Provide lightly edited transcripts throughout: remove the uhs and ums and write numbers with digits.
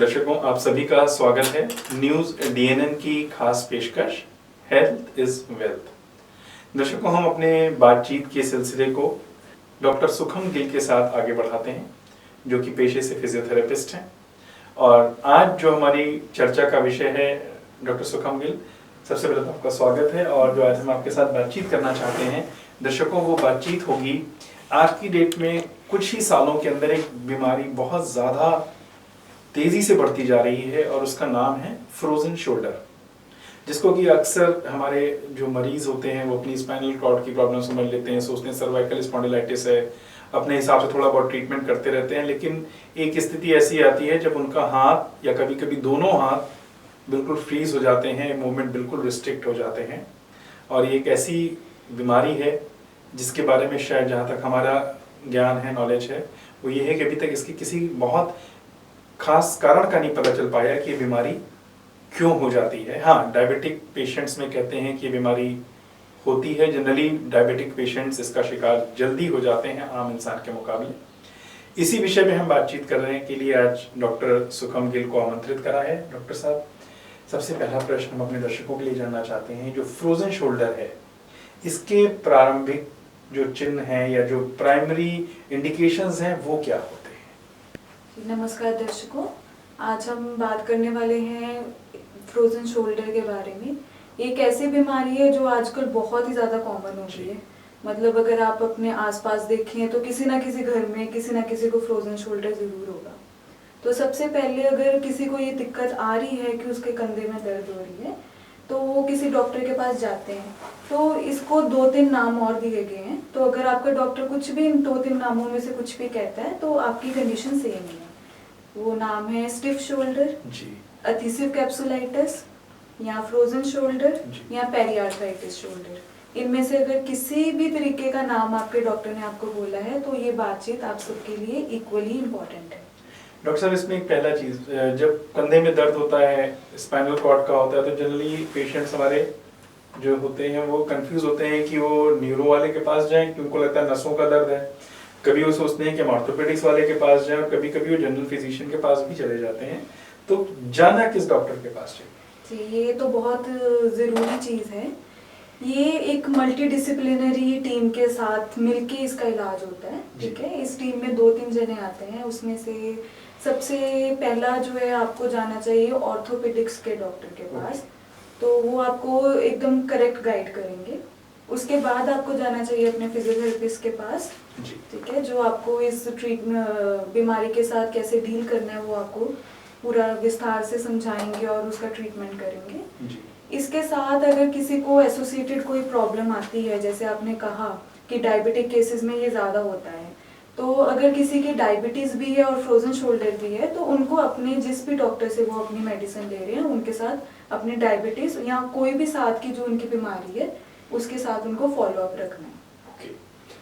दर्शकों, आप सभी का स्वागत है न्यूज डीएनएन की खास पेशकश हेल्थ इज वेल्थ। दर्शकों, हम अपने बातचीत के सिलसिले को डॉक्टर सुखम गिल के साथ आगे बढ़ाते हैं, जो कि पेशे से फिजियोथेरेपिस्ट हैं। और आज जो हमारी चर्चा का विषय है, डॉक्टर सुखम गिल, सबसे पहले तो आपका स्वागत है। और जो आज हम आपके साथ बातचीत करना चाहते हैं दर्शकों, वो बातचीत होगी आज की डेट में कुछ ही सालों के अंदर एक बीमारी बहुत ज़्यादा तेजी से बढ़ती जा रही है और उसका नाम है फ्रोजन शोल्डर, जिसको कि अक्सर हमारे जो मरीज होते हैं वो अपनी स्पाइनल कॉर्ड की प्रॉब्लम समझ लेते हैं, सोचते हैं सर्वाइकल स्पॉन्डिलाइटिस है, अपने हिसाब से थोड़ा बहुत ट्रीटमेंट करते रहते हैं। लेकिन एक स्थिति ऐसी आती है जब उनका हाथ या कभी कभी दोनों हाथ बिल्कुल फ्रीज हो जाते हैं, मूवमेंट बिल्कुल रिस्ट्रिक्ट हो जाते हैं। और ये एक ऐसी बीमारी है जिसके बारे में शायद जहाँ तक हमारा ज्ञान है, नॉलेज है, वो ये है कि अभी तक इसकी किसी बहुत खास कारण का नहीं पता चल पाया कि ये बीमारी क्यों हो जाती है। हाँ, डायबिटिक पेशेंट्स में कहते हैं कि ये बीमारी होती है। जनरली डायबिटिक पेशेंट्स इसका शिकार जल्दी हो जाते हैं आम इंसान के मुकाबले। इसी विषय में हम बातचीत करने के लिए आज डॉक्टर सुखम गिल को आमंत्रित करा है। डॉक्टर साहब, सबसे पहला प्रश्न हम अपने दर्शकों के लिए जानना चाहते हैं, जो फ्रोजन शोल्डर है, इसके प्रारंभिक जो चिन्ह हैं या जो प्राइमरी इंडिकेशंस हैं वो क्या होते हैं? नमस्कार दर्शकों, आज हम बात करने वाले हैं फ्रोजन शोल्डर के बारे में। एक ऐसी बीमारी है जो आजकल बहुत ही ज़्यादा कॉमन हो गई है। मतलब अगर आप अपने आसपास देखें तो किसी ना किसी घर में किसी ना किसी को फ्रोजन शोल्डर ज़रूर होगा। तो सबसे पहले अगर किसी को ये दिक्कत आ रही है कि उसके कंधे में दर्द हो रही है तो वो किसी डॉक्टर के पास जाते हैं। तो इसको 2-3 नाम और दिए गए हैं। तो अगर आपका डॉक्टर कुछ भी इन 2-3 नामों में से कुछ भी कहता है तो आपकी कंडीशन सेम ही है। वो नाम है स्टिफ शोल्डर, एडहेसिव कैप्सुलाइटिस या फ्रोजन शोल्डर या पेरिआर्थराइटिस शोल्डर। इनमें से अगर किसी भी तरीके का नाम आपके डॉक्टर ने आपको बोला है तो ये बातचीत आप सबके लिए इक्वली इम्पोर्टेंट है। डॉक्टर साहब, इसमें एक पहला चीज, जब कंधे में दर्द होता है, स्पाइनल कॉर्ड का होता है, तो जनरली पेशेंट्स हमारे जो होते हैं वो कंफ्यूज होते हैं कि वो न्यूरो वाले के पास जाएं क्योंकि उनको लगता है नसों का दर्द है। कभी वो सोचते हैं कि हम ऑर्थोपेडिक्स वाले के पास जाएं, और कभी कभी वो जनरल फिजिशियन के पास भी चले जाते हैं। तो जाना किस डॉक्टर के पास चाहिए? जी, ये तो बहुत ज़रूरी चीज़ है। ये एक मल्टी डिसिप्लिनरी टीम के साथ मिलके इसका इलाज होता है। ठीक है, इस टीम में 2-3 जने आते हैं। उसमें से सबसे पहला जो है आपको जाना चाहिए ऑर्थोपेडिक्स के डॉक्टर के पास। तो वो आपको एकदम करेक्ट गाइड करेंगे। उसके बाद आपको जाना चाहिए अपने फिजियोथेरेपिस्ट के पास। ठीक है, जो आपको इस बीमारी के साथ कैसे डील करना है वो आपको पूरा विस्तार से समझाएंगे और उसका ट्रीटमेंट करेंगे। इसके साथ अगर किसी को एसोसिएटेड कोई प्रॉब्लम आती है, जैसे आपने कहा कि डायबिटिक केसेस में ये ज़्यादा होता है, तो अगर किसी की डायबिटीज़ भी है और फ्रोजन शोल्डर भी है तो उनको अपने जिस भी डॉक्टर से वो अपनी मेडिसिन ले रहे हैं उनके साथ अपनी डायबिटीज़ या कोई भी साथ की जो उनकी बीमारी है उसके साथ उनको फॉलोअप रखना है।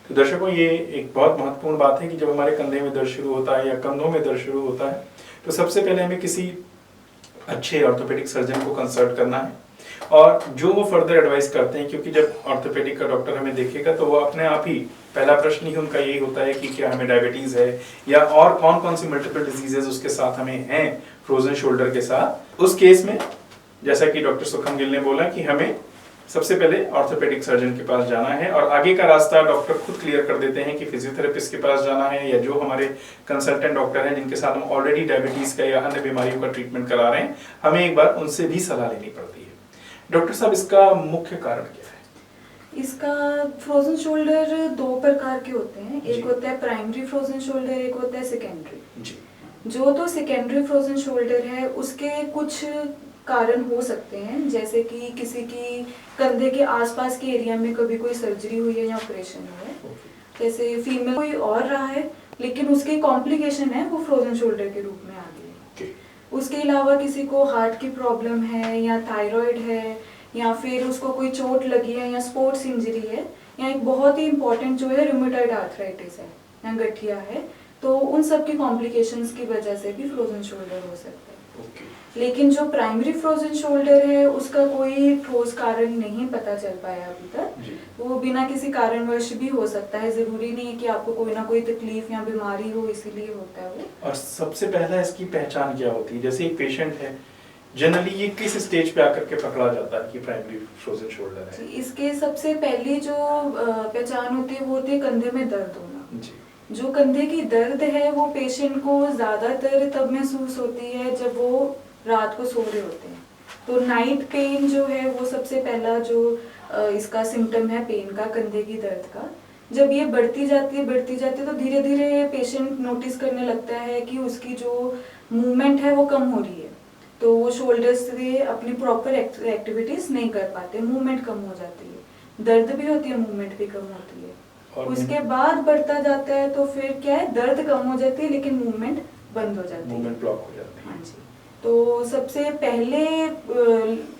तो दर्शकों, ये एक बहुत महत्वपूर्ण बात है कि जब हमारे कंधे में दर्द शुरू होता है या कंधों में दर्द शुरू होता है तो सबसे पहले हमें किसी अच्छे ऑर्थोपेडिक सर्जन को कंसल्ट करना है और जो वो फर्दर एडवाइस करते हैं, क्योंकि जब ऑर्थोपेडिक का डॉक्टर हमें देखेगा तो वो अपने आप ही पहला प्रश्न ही उनका यही होता है कि क्या हमें डायबिटीज है या और कौन कौन सी मल्टीपल डिजीजेज उसके साथ हमें हैं फ्रोजन शोल्डर के साथ। उस केस में जैसा कि डॉक्टर सुखम गिल ने बोला कि हमें सबसे पहले ऑर्थोपेडिक सर्जन के पास जाना है और आगे का रास्ता डॉक्टर खुद क्लियर कर देते हैं कि फिजियोथेरेपिस्ट के पास जाना है या जो हमारे कंसल्टेंट डॉक्टर हैं जिनके साथ हम ऑलरेडी डायबिटीज का या अन्य बीमारियों का ट्रीटमेंट करा रहे हैं, हमें एक बार उनसे भी सलाह लेनी पड़ती है। डॉक्टर साहब, इसका मुख्य कारण क्या है? इसका फ्रोजन शोल्डर 2 प्रकार के होते हैं। एक होता है प्राइमरी फ्रोजन शोल्डर, एक होता है सेकेंडरी। जो तो सेकेंडरी फ्रोजन शोल्डर है उसके कुछ कारण हो सकते हैं, जैसे कि किसी की कंधे के आसपास के एरिया में कभी कोई सर्जरी हुई है या ऑपरेशन हुआ है। जैसे फीमेल कोई और रहा है लेकिन उसकी कॉम्प्लिकेशन है वो फ्रोजन शोल्डर के रूप में आ गई है। उसके अलावा किसी को हार्ट की प्रॉब्लम है या थायराइड है या फिर उसको कोई चोट लगी है या स्पोर्ट्स इंजरी है या एक बहुत ही इम्पोर्टेंट जो है रूमेटॉइड आर्थराइटिस है या गठिया है, तो उन सब की कॉम्प्लिकेशंस की वजह से भी फ्रोजन शोल्डर हो सकता है। ओके। लेकिन जो प्राइमरी फ्रोजन शोल्डर है उसका कोई ठोस कारण नहीं पता चल पाया अभी तक। जी। वो बिना किसी कारणवश भी हो सकता है, जरूरी नहीं है कि आपको कोई ना कोई तकलीफ या बीमारी हो इसीलिए होता है वो। और सबसे पहला इसकी पहचान क्या होती है? जैसे एक पेशेंट है, जनरली ये किस स्टेज पे आकर के पकड़ा जाता है कि प्राइमरी फ्रोजन शोल्डर है? इसके सबसे पहली जो पहचान होती है वो होती है कंधे में दर्द होना। जी। जो कंधे की दर्द है वो पेशेंट को ज्यादातर तब महसूस होती है जब वो रात को सो रहे होते हैं। तो नाइट पेन जो है वो सबसे पहला जो इसका सिम्टम है पेन का, कंधे की दर्द का। जब ये बढ़ती जाती है तो धीरे धीरे पेशेंट नोटिस करने लगता है कि उसकी जो मूवमेंट है वो कम हो रही है। तो वो शोल्डर्स से अपनी प्रॉपर एक्टिविटीज नहीं कर पाते, मूवमेंट कम हो जाती है, दर्द भी होती है, मूवमेंट भी कम होती है। और उसके बाद बढ़ता जाता है तो फिर क्या है, दर्द कम हो जाती है लेकिन मूवमेंट बंद हो जाती है, मूवमेंट ब्लॉक हो जाती है। हाँ जी। तो सबसे पहले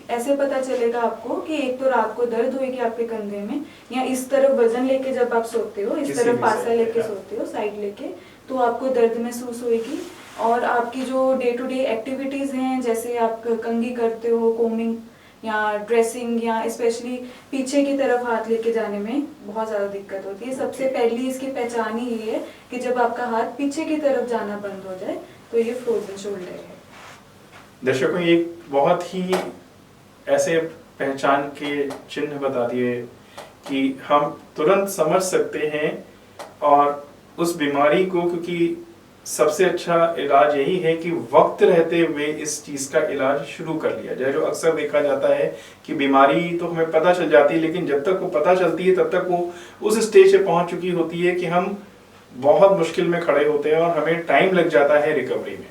ऐसे पता चलेगा आपको कि एक तो रात को दर्द होगी आपके कंधे में, या इस तरफ वजन लेके जब आप सोते हो, इस तरफ पासा लेके सोते हो, साइड लेके, तो आपको दर्द महसूस होगी। और आपकी जो डे टू डे एक्टिविटीज हैं, जैसे आप कंघी करते हो, कोमिंग या ड्रेसिंग, या स्पेशली पीछे की तरफ हाथ लेके जाने में बहुत ज़्यादा दिक्कत होती है। सबसे पहली इसकी पहचान ही ये है कि जब आपका हाथ पीछे की तरफ जाना बंद हो जाए तो ये फ्रोजन शोल्डर है। दर्शकों, एक बहुत ही ऐसे पहचान के चिन्ह बता दिए कि हम तुरंत समझ सकते हैं, और उस बीमारी को, क्योंकि सबसे अच्छा इलाज यही है कि वक्त रहते हुए इस चीज का इलाज शुरू कर लिया जाए। जो अक्सर देखा जाता है कि बीमारी तो हमें पता चल जाती है, लेकिन जब तक वो पता चलती है तब तक वो उस स्टेज पे पहुंच चुकी होती है कि हम बहुत मुश्किल में खड़े होते हैं और हमें टाइम लग जाता है रिकवरी में।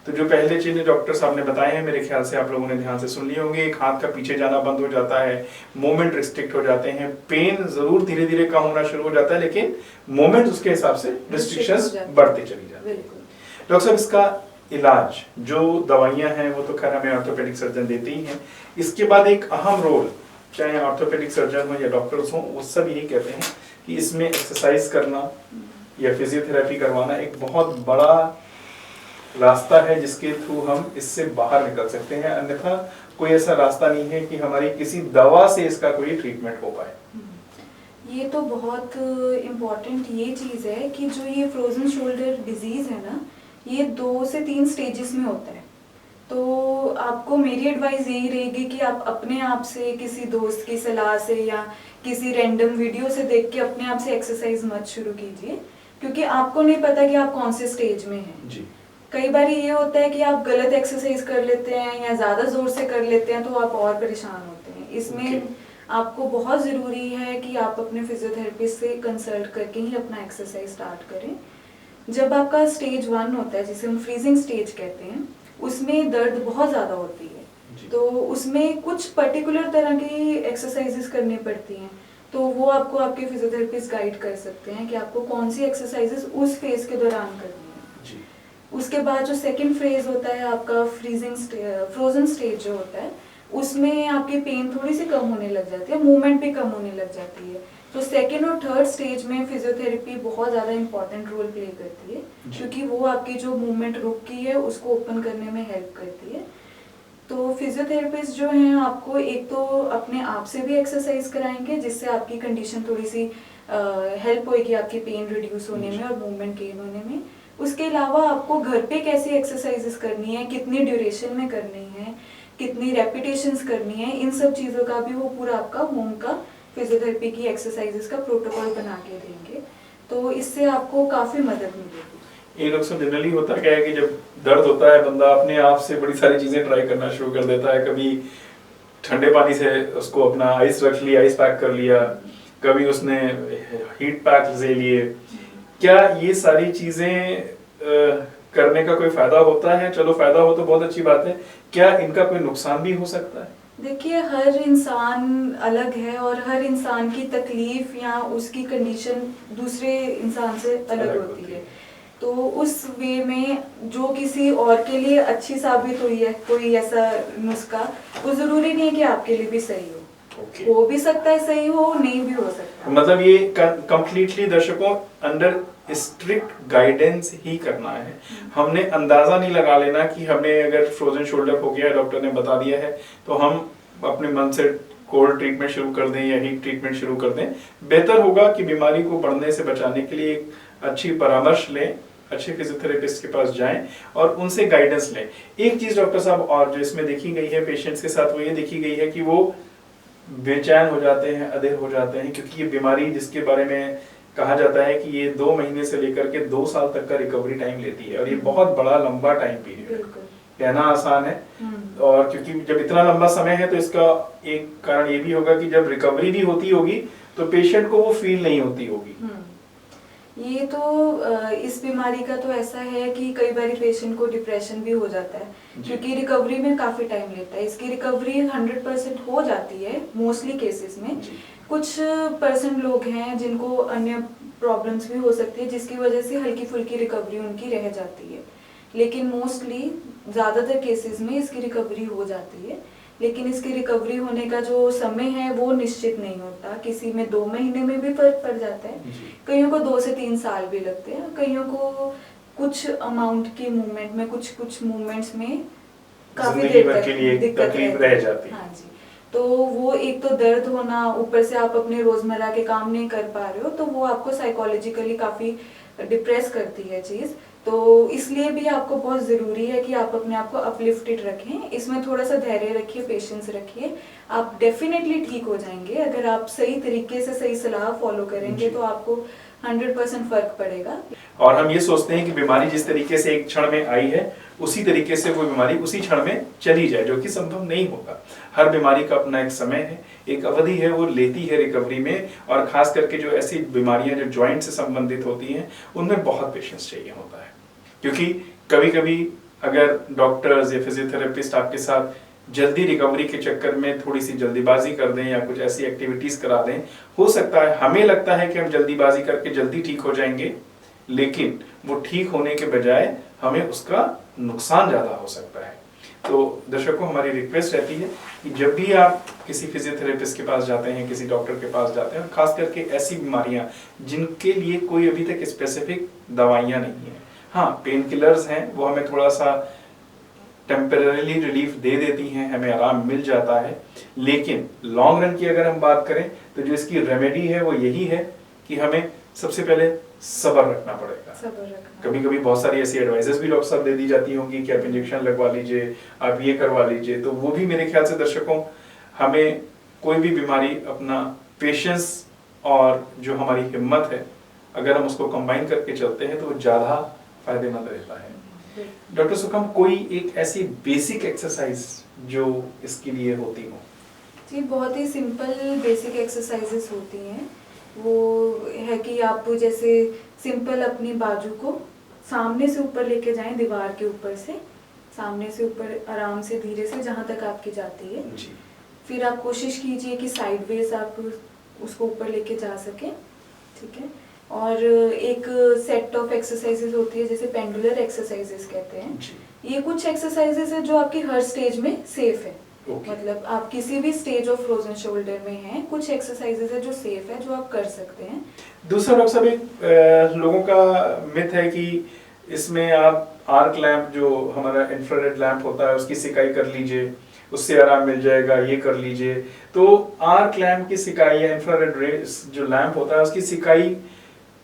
तो जो पहले चिन्ह डॉक्टर साहब ने बताए हैं, मेरे ख्याल से आप लोगों ने ध्यान से सुन लिए होंगे। एक हाथ का पीछे जाना बंद हो जाता है, मूवमेंट रिस्ट्रिक्ट हो जाते हैं, पेन जरूर धीरे धीरे कम होना शुरू हो जाता है, लेकिन मूवमेंट उसके हिसाब से रिस्ट्रिक्शंस बढ़ते चली जाती है। डॉक्टर साहब, इसका इलाज, जो दवाइयां हैं वो तो खैर हमें ऑर्थोपेडिक सर्जन देते ही हैं, इसके बाद एक अहम रोल, चाहे ऑर्थोपेडिक सर्जन हो या डॉक्टर्स हो, वो सब यही कहते हैं कि इसमें एक्सरसाइज करना या फिजियोथेरेपी करवाना एक बहुत बड़ा रास्ता है जिसके थ्रू हम इससे बाहर निकल सकते हैं। अन्यथा कोई ऐसा रास्ता नहीं है कि हमारी किसी दवा से इसका कोई ट्रीटमेंट हो पाए। ये तो बहुत इम्पोर्टेंट ये चीज़ है कि जो ये फ्रोजन शोल्डर डिजीज़ है ना, ये 2 से 3 स्टेजेस में होता है। तो आपको मेरी एडवाइस यही रहेगी कि आप अपने आप से, किसी दोस्त की सलाह से या किसी रैंडम वीडियो से देख के अपने आप से एक्सरसाइज मत शुरू कीजिए, क्योंकि आपको नहीं पता कि आप कौन से स्टेज में हैं। जी। कई बार ये होता है कि आप गलत एक्सरसाइज कर लेते हैं या ज़्यादा ज़ोर से कर लेते हैं तो आप और परेशान होते हैं। इसमें आपको बहुत ज़रूरी है कि आप अपने फिजियोथेरेपिस्ट से कंसल्ट करके ही अपना एक्सरसाइज स्टार्ट करें। जब आपका स्टेज 1 होता है, जिसे हम फ्रीजिंग स्टेज कहते हैं, उसमें दर्द बहुत ज़्यादा होती है। तो उसमें कुछ पर्टिकुलर तरह की एक्सरसाइजेस करनी पड़ती हैं। तो वो आपको आपके फिजियोथेरेपिस्ट गाइड कर सकते हैं कि आपको कौन सी एक्सरसाइजेस उस फेज के दौरान करनी है। उसके बाद जो सेकंड फेज होता है आपका फ्रोजन स्टेज जो होता है, उसमें आपकी पेन थोड़ी सी कम होने लग जाती है, मूवमेंट भी कम होने लग जाती है। तो सेकंड और थर्ड स्टेज में फिजियोथेरेपी बहुत ज़्यादा इंपॉर्टेंट रोल प्ले करती है, क्योंकि वो आपकी जो मूवमेंट रुकी है उसको ओपन करने में हेल्प करती है। तो फिजियोथेरेपिस्ट जो हैं आपको एक तो अपने आप से भी एक्सरसाइज कराएंगे, जिससे आपकी कंडीशन थोड़ी सी हेल्प होगी आपकी पेन रिड्यूस होने में और मूवमेंट गेन होने में। उसके अलावा आपको घर पे कैसी एक्सरसाइजेस करनी है, कितनी ड्यूरेशन में करनी है, कितनी रेपिटेशंस करनी है, इन सब चीज़ों का भी वो पूरा आपका होम का फिजियोथेरेपी की एक्सरसाइजेस का प्रोटोकॉल बना के देंगे। तो इससे आपको काफ़ी मदद मिलेगी। ये लोग सब जनरली होता क्या है कि जब दर्द होता है, बंदा अपने आप से बड़ी सारी चीज़ें ट्राई करना शुरू कर देता है। कभी ठंडे पानी से उसको अपना आइस रख लिया, आइस पैक कर लिया, कभी उसने हीट पैक ले लिए। क्या ये सारी चीज़ें करने का कोई फायदा होता है? चलो फायदा हो तो बहुत अच्छी बात है, क्या इनका कोई नुकसान भी हो सकता है? देखिए, हर इंसान अलग है और हर इंसान की तकलीफ या उसकी कंडीशन दूसरे इंसान से अलग होती है। तो उस वे में जो किसी और के लिए अच्छी साबित हुई है कोई ऐसा नुस्खा, वो ज़रूरी नहीं है कि आपके लिए भी सही हो। ओके। हो भी सकता है सही हो, नहीं भी हो सकता। मतलब ये कंप्लीटली दर्शकों अंडर स्ट्रिक्ट गाइडेंस ही करना है। हमने अंदाजा नहीं लगा लेना कि हमें अगर फ्रोजन शोल्डर हो गया, डॉक्टर ने बता दिया है, तो हम अपने मन से कोल्ड ट्रीटमेंट शुरू कर दें या हीट ट्रीटमेंट शुरू कर दें। बेहतर होगा कि बीमारी को बढ़ने से बचाने के लिए एक अच्छी परामर्श लें, अच्छे फिजियोथेरेपिस्ट के पास जाएं और उनसे गाइडेंस लें। एक चीज डॉक्टर साहब और जो इसमें देखी गई है पेशेंट्स के साथ, वो ये देखी गई है कि वो बेचैन हो जाते हैं, अधीर हो जाते हैं, क्योंकि ये बीमारी जिसके बारे में कहा जाता है कि ये 2 महीने से लेकर के 2 साल तक का रिकवरी टाइम लेती है, और ये बहुत बड़ा लंबा टाइम पीरियड है। कहना आसान है, और क्योंकि जब इतना लंबा समय है तो इसका एक कारण ये भी होगा कि जब रिकवरी भी होती होगी तो पेशेंट को वो फील नहीं होती होगी। ये तो इस बीमारी का तो ऐसा है कि कई बार पेशेंट को डिप्रेशन भी हो जाता है, क्योंकि रिकवरी में काफी टाइम लेता है। इसकी रिकवरी 100% हो जाती है मोस्टली केसेस में। कुछ % लोग हैं जिनको अन्य प्रॉब्लम्स भी हो सकती है, जिसकी वजह से हल्की फुल्की रिकवरी उनकी रह जाती है, लेकिन मोस्टली ज्यादातर केसेस में इसकी रिकवरी हो जाती है। लेकिन इसकी रिकवरी होने का जो समय है वो निश्चित नहीं होता। किसी में 2 महीने में भी फर्क पड़ जाता है, कईयों को 2 से 3 साल भी लगते हैं, कईयों को कुछ अमाउंट की मूवमेंट में, कुछ मूवमेंट्स में काफी देर तक दिक्कत रह जाती है। हाँ जी, तो वो एक तो दर्द होना, ऊपर से आप अपने रोजमर्रा के काम नहीं कर पा रहे हो, तो वो आपको साइकोलॉजिकली काफी डिप्रेस करती है चीज। तो इसलिए भी आपको बहुत जरूरी है कि आप अपने आप को अपलिफ्टेड रखें, इसमें थोड़ा सा धैर्य रखिए, पेशेंस रखिए। आप डेफिनेटली ठीक हो जाएंगे अगर आप सही तरीके से सही सलाह फॉलो करेंगे, तो आपको 100% फर्क पड़ेगा। और हम ये सोचते हैं कि बीमारी जिस तरीके से एक क्षण में आई है उसी तरीके से वो बीमारी उसी क्षण में चली जाए, जो कि संभव नहीं होगा। हर बीमारी का अपना एक समय है, एक अवधि है, वो लेती है रिकवरी में। और खास करके जो ऐसी बीमारियां जो जॉइंट से संबंधित होती हैं, उनमें बहुत पेशेंस चाहिए होता है, क्योंकि कभी कभी अगर डॉक्टर्स या फिजियोथेरेपिस्ट आपके साथ जल्दी रिकवरी के चक्कर में थोड़ी सी जल्दीबाजी कर दें या कुछ ऐसी एक्टिविटीज करा दें, हो सकता है, हमें लगता है कि हम जल्दीबाजी करके जल्दी ठीक हो जाएंगे, लेकिन वो ठीक होने के बजाय हमें उसका नुकसान ज्यादा हो सकता है। तो दर्शकों, हमारी रिक्वेस्ट रहती है कि जब भी आप किसी फिजियोथेरेपिस्ट के पास जाते हैं, किसी डॉक्टर के पास जाते हैं, खास करके ऐसी बीमारियां जिनके लिए कोई अभी तक स्पेसिफिक दवाइयां नहीं है, हाँ पेन किलर्स हैं, वो हमें थोड़ा सा टेम्पररीली रिलीफ दे देती हैं, हमें आराम मिल जाता है, लेकिन लॉन्ग रन की अगर हम बात करें तो जो इसकी रेमेडी है वो यही है कि हमें सबसे पहले सब्र रखना पड़ेगा। कभी कभी बहुत सारी ऐसी एडवाइजेस भी डॉक्टर साहब दे दी जाती होंगी कि आप इंजेक्शन लगवा लीजिए, आप ये करवा लीजिए, तो वो भी मेरे ख्याल से दर्शकों, हमें कोई भी बीमारी अपना पेशेंस और जो हमारी हिम्मत है, अगर हम उसको कंबाइन करके चलते हैं तो वो ज्यादा फायदेमंद रहता है। डॉक्टर सुखम, कोई एक ऐसी बेसिक एक्सरसाइज जो इसके लिए होती हो? जी, बहुत ही सिंपल बेसिक एक्सरसाइजेस होती हैं। वो है कि आप जैसे सिंपल अपनी बाजू को सामने से ऊपर लेके जाएं, दीवार के ऊपर से सामने से ऊपर आराम से धीरे से जहाँ तक आपकी जाती है जी। फिर आप कोशिश कीजिए कि साइडवेज आप उसको ऊपर लेके जा सकें, ठीक है। और एक सेट ऑफ एक्सरसाइजेस होती है, जैसे पेंडुलर एक्सरसाइजेस कहते हैं जी। ये कुछ एक्सरसाइजेस है जो आपकी हर स्टेज में सेफ है। मतलब आप किसी भी स्टेज ऑफ फ्रोजन शोल्डर में हैं, कुछ एक्सरसाइजेस है जो सेफ है, जो आप कर सकते हैं। दूसरा डॉक्टर साहब, एक लोगों का मिथ है कि इसमें आप आर्क लैंप, जो हमारा इंफ्रारेड लैंप होता है, उसकी सिकाई कर लीजिए, उससे आराम मिल जाएगा, ये कर लीजिए। तो आर्क लैंप की सिकाई या इंफ्रारेड रेज जो लैंप होता है, उसकी सिकाई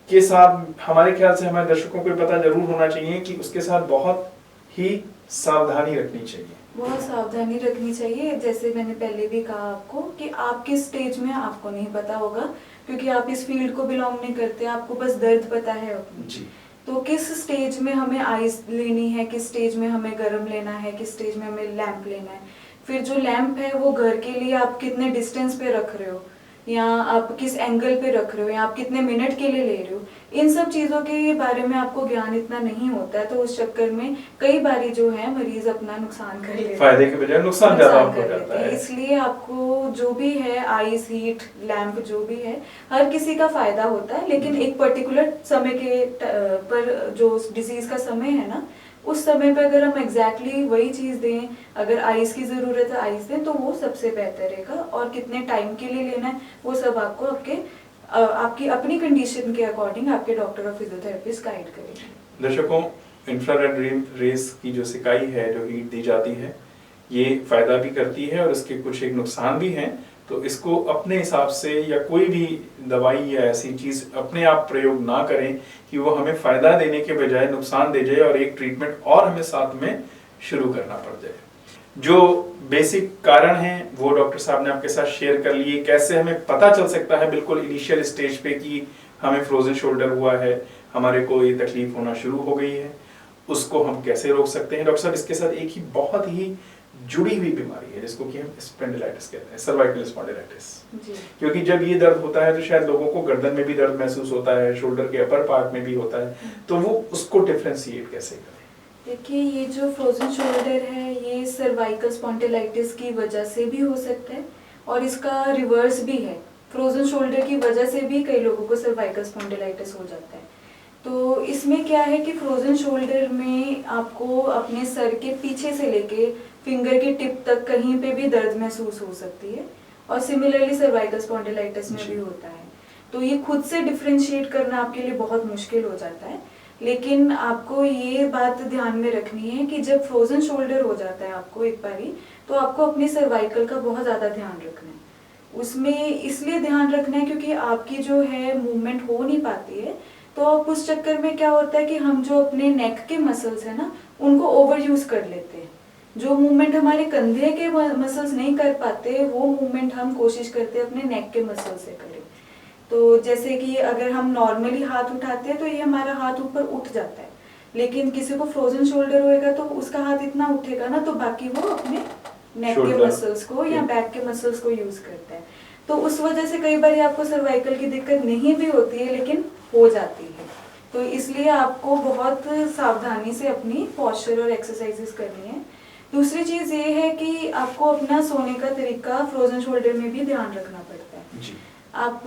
के साथ हमारे ख्याल से हमारे दर्शकों को पता जरूर होना चाहिए कि उसके साथ बहुत ही सावधानी रखनी चाहिए। बहुत सावधानी रखनी चाहिए। जैसे मैंने पहले भी कहा आपको कि आप किस स्टेज में आपको नहीं पता होगा, क्योंकि आप इस फील्ड को बिलोंग नहीं करते, आपको बस दर्द पता है जी। तो किस स्टेज में हमें आइस लेनी है, किस स्टेज में हमें गर्म लेना है, किस स्टेज में हमें लैंप लेना है। फिर जो लैंप है वो घर के लिए आप कितने डिस्टेंस पे रख रहे हो, या आप किस एंगल पे रख रहे हो, या आप कितने मिनट के लिए ले रहे हो, इन सब चीजों के बारे में आपको ज्ञान इतना नहीं होता है। तो उस चक्कर में कई बारी जो है मरीज अपना नुकसान कर लेते हैं, फायदे के बजाय नुकसान ज्यादा हो जाता है। इसलिए आपको जो भी है आइस, हीट, लैंप जो भी है, हर किसी का फायदा होता है, लेकिन एक पर्टिकुलर समय के पर जो डिजीज का समय है ना, उस समय पे अगर हम एग्जैक्टली वही चीज़ दें, अगर आइस की ज़रूरत है आइस दें, तो वो सबसे बेहतर रहेगा। और कितने टाइम के लिए लेना है वो सब आपको आपकी अपनी कंडीशन के अकॉर्डिंग आपके डॉक्टर और फिजियोथेरेपिस्ट गाइड करेंगे। दर्शकों, इंफ्रारेड रेस की जो सिकाई है, जो हीट दी जाती है, ये फायदा भी करती है और इसके कुछ एक नुकसान भी हैं। तो इसको अपने हिसाब से या कोई भी दवाई या ऐसी चीज अपने आप प्रयोग ना करें कि वो हमें फायदा देने के बजाय नुकसान दे जाए और एक ट्रीटमेंट और हमें साथ में शुरू करना पड़ जाए। जो बेसिक कारण हैं वो डॉक्टर साहब ने आपके साथ शेयर कर लिए। कैसे हमें पता चल सकता है बिल्कुल इनिशियल स्टेज पे कि हमें फ्रोजन शोल्डर हुआ है, हमारे को ये तकलीफ होना शुरू हो गई है, उसको हम कैसे रोक सकते हैं। डॉक्टर साहब, इसके साथ एक ही बहुत ही जुड़ी हुई बीमारी है जिसको कि हम स्पेंडिलाइटिस कहते हैं, सर्वाइकल स्पॉन्डिलाइटिस। क्योंकि जब ये दर्द होता है तो शायद लोगों को गर्दन में भी दर्द महसूस होता है, शोल्डर के अपर पार्ट में भी होता है, तो वो उसको डिफरेंशिएट कैसे करें? देखिए, ये जो फ्रोजन शोल्डर है ये सर्वाइकल स्पॉन्डिलाइटिस की वजह से भी हो सकता है और इसका रिवर्स भी है। फ्रोजन शोल्डर की वजह से भी कई लोगों को सर्वाइकल स्पॉन्डिलाइटिस हो जाता है। तो इसमें क्या है कि फ्रोजन शोल्डर में आपको अपने सर के पीछे से लेके फिंगर की टिप तक कहीं पे भी दर्द महसूस हो सकती है और सिमिलरली सर्वाइकल स्पॉन्डिलाइटिस में भी होता है। तो ये खुद से डिफरेंशिएट करना आपके लिए बहुत मुश्किल हो जाता है। लेकिन आपको ये बात ध्यान में रखनी है कि जब फ्रोजन शोल्डर हो जाता है आपको एक बारी, तो आपको अपनी सर्वाइकल का बहुत ज़्यादा ध्यान रखना है। उसमें इसलिए ध्यान रखना है क्योंकि आपकी जो है मूवमेंट हो नहीं पाती है। तो अब उस चक्कर में क्या होता है कि हम जो अपने नेक के मसल्स है ना, उनको ओवर यूज कर लेते हैं। जो मूवमेंट हमारे कंधे के मसल्स नहीं कर पाते, वो मूवमेंट हम कोशिश करते हैं अपने नेक के मसल से करें। तो जैसे कि अगर हम नॉर्मली हाथ उठाते हैं तो ये हमारा हाथ ऊपर उठ जाता है, लेकिन किसी को फ्रोजन शोल्डर होएगा तो उसका हाथ इतना उठेगा ना, तो बाकी वो अपने नेक के मसल्स को या बैक के मसल्स को यूज करता है। तो उस वजह से कई बार आपको सर्वाइकल की दिक्कत नहीं भी होती है लेकिन हो जाती है। तो इसलिए आपको बहुत सावधानी से अपनी पॉस्चर और एक्सरसाइजेस करनी है। दूसरी चीज ये है कि आपको अपना सोने का तरीका फ्रोजन शोल्डर में भी ध्यान रखना पड़ता है जी। आप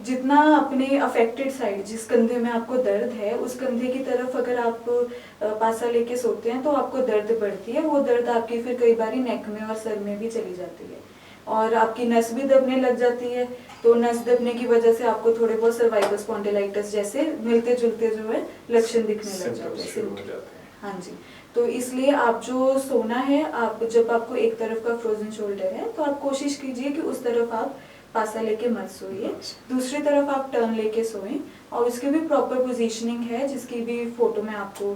जितना अपने अफेक्टेड साइड, जिस कंधे में आपको दर्द है, उस कंधे की तरफ अगर आप पासा लेके सोते हैं तो आपको दर्द बढ़ती है। वो दर्द आपकी फिर कई बार नेक में और सर में भी चली जाती है और आपकी नस भी दबने लग जाती है। तो नस दबने की वजह से आपको थोड़े बहुत सर्वाइकल स्पॉन्डिलाइटिस जैसे मिलते जुलते जो है लक्षण दिखने लग जाते हैं। हाँ जी। तो इसलिए आप जो सोना है, आप जब आपको एक तरफ का फ्रोजन शोल्डर है तो आप कोशिश कीजिए कि उस तरफ आप पासा लेके मत सोइए, दूसरी तरफ आप टर्न लेके सोएं। और उसकी भी प्रॉपर पोजीशनिंग है जिसकी भी फोटो मैं आपको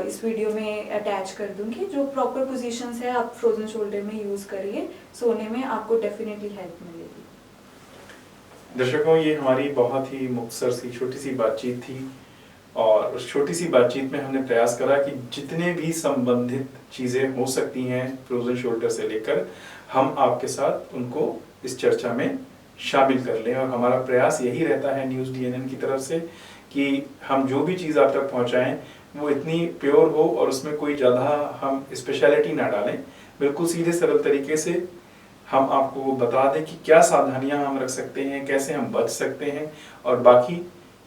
इस वीडियो में अटैच कर दूंगी। जो प्रॉपर पोजीशंस है आप फ्रोजन शोल्डर में यूज करिए, सोने में आपको डेफिनेटली हेल्प मिलेगी। दर्शकों, ये हमारी बहुत ही मुख्तसर सी छोटी सी बातचीत थी और उस छोटी सी बातचीत में हमने प्रयास करा कि जितने भी संबंधित चीज़ें हो सकती हैं फ्रोजन शोल्डर से लेकर, हम आपके साथ उनको इस चर्चा में शामिल कर लें। और हमारा प्रयास यही रहता है न्यूज़ डीएनएन की तरफ से कि हम जो भी चीज़ आप तक पहुंचाएं वो इतनी प्योर हो और उसमें कोई ज़्यादा हम स्पेशलिटी ना डालें। बिल्कुल सीधे सरल तरीके से हम आपको बता दें कि क्या सावधानियां हम रख सकते हैं, कैसे हम बच सकते हैं। और बाकी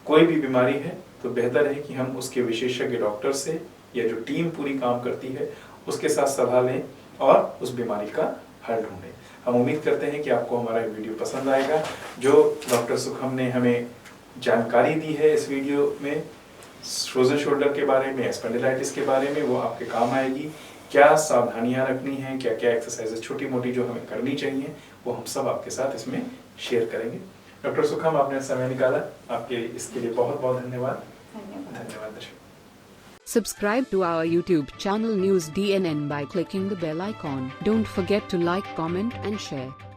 कोई भी बीमारी है तो बेहतर है कि हम उसके विशेषज्ञ डॉक्टर से या जो टीम पूरी काम करती है उसके साथ सलाह लें और उस बीमारी का हल ढूंढें। हम उम्मीद करते हैं कि आपको हमारा वीडियो पसंद आएगा। जो डॉक्टर सुखम ने हमें जानकारी दी है इस वीडियो में फ्रोजन शोल्डर के बारे में, स्पॉन्डिलाइटिस के बारे में, वो आपके काम आएगी। क्या सावधानियां रखनी है, क्या क्या एक्सरसाइजेस छोटी मोटी जो हमें करनी चाहिए, वो हम सब आपके साथ इसमें शेयर करेंगे। डॉक्टर सुखम, आपने समय निकाला, आपके इसके लिए बहुत बहुत धन्यवाद। धन्यवाद दर्शक। Subscribe to our YouTube channel News DNN by clicking the bell icon. Don't forget to like, comment and share.